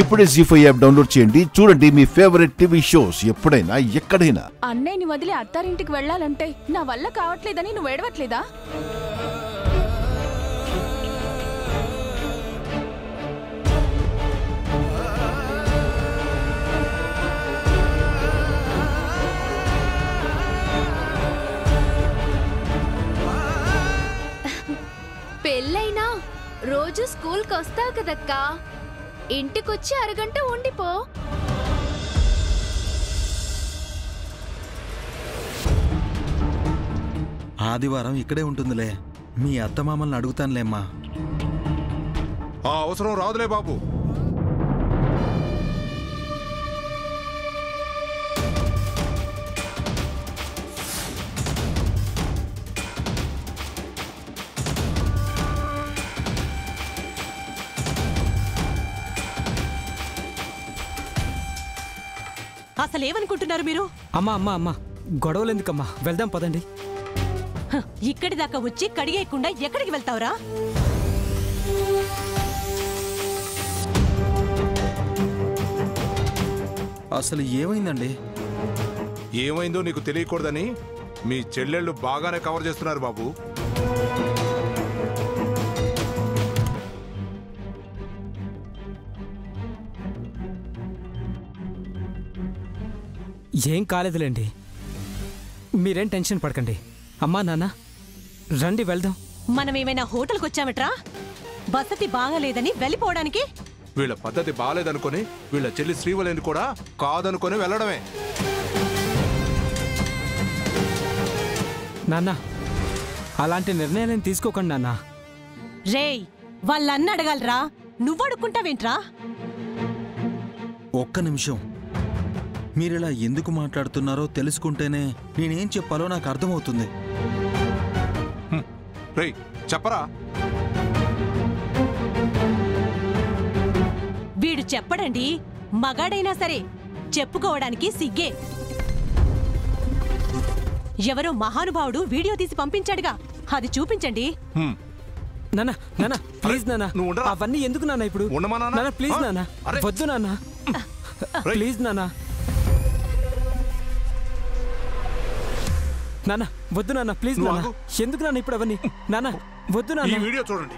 ఇప్పుడే జీ5 app download చేయండి. చూడండి మీ ఫేవరెట్ టీవీ షోస్ ఎప్పుడైనా ఎక్కడైనా. అన్నయ్యని వదిలి అత్తారింటికి వెళ్ళాలంటే నా వల్ల కావట్లేదని నువ్వు ఏడవట్లేదా? పెళ్ళైనా రోజు స్కూల్కి వస్తావు కదక్కా, ఇంటికొచ్చి అరగంట ఉండిపో. ఆదివారం ఇక్కడే ఉంటుందిలే. మీ అత్తమామల్ని అడుగుతానులేమ్మా. ఆ అవసరం రాదులే బాబు. అసలేమనుకుంటున్నారు మీరు? అమ్మా అమ్మా అమ్మా, గొడవలు ఎందుకమ్మా, వెళ్దాం పదండి. ఇక్కడి దాకా వచ్చి కడిగేయకుండా ఎక్కడికి వెళ్తావురా? అసలు ఏమైందండి? ఏమైందో నీకు తెలియకూడదని మీ చెల్లెళ్ళు బాగానే కవర్ చేస్తున్నారు బాబు. ఏం కాలేదులేండి, మీరేం టెన్షన్ పడకండి. అమ్మా నాన్న రండి వెళ్దాం. మనమేమైనా హోటల్కి వచ్చామట్రా? వసతి బాగాలేదని వెళ్ళిపోవడానికి? వీళ్ళ పద్ధతి బాగాలేదనుకొని వీళ్ళ చెల్లి శ్రీవల్లిని కూడా కాదనుకొని వెళ్ళడమే. నాన్న అలాంటి నిర్ణయాలేం తీసుకోకండి నాన్న. రేయ్, వాళ్ళన్న అడగాలరా, నువ్వడుకుంటావేంట్రా? ఒక్క నిమిషం. మీరిలా ఎందుకు మాట్లాడుతున్నారో తెలుసుకుంటేనే నేనేం చెప్పాలో నాకు అర్థమవుతుంది. రేయ్ చెప్పరా. వీడు చెప్పడండి. మగాడైనా సరే చెప్పుకోవడానికి సిగ్గే. ఎవరో మహానుభావుడు వీడియో తీసి పంపించాడుగా, అది చూపించండి. నాన్న నాన్న ప్లీజ్ నాన్న, అవన్నీ ఎందుకు నాన్న ఇప్పుడు? నాన్న ప్లీజ్ నాన్న, వద్దు నాన్న, ప్లీజ్ నాన్న. నాన్న వద్దు నాన్న, ప్లీజ్ నాన్న. ఎందుకు నాన్న ఇప్పుడు అవన్నీ? నాన్న వద్దు నాన్న. ఈ వీడియో చూడండి.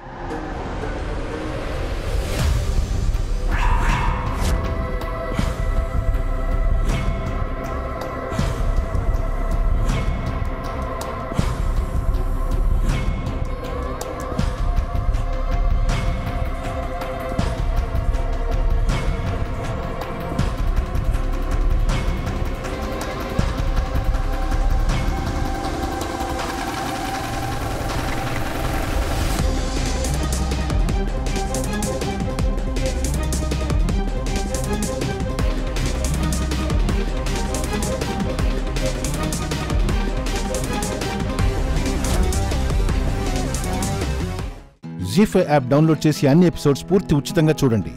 జీ5 యాప్ డౌన్లోడ్ చేసి అన్ని ఎపిసోడ్స్ పూర్తి ఉచితంగా చూడండి.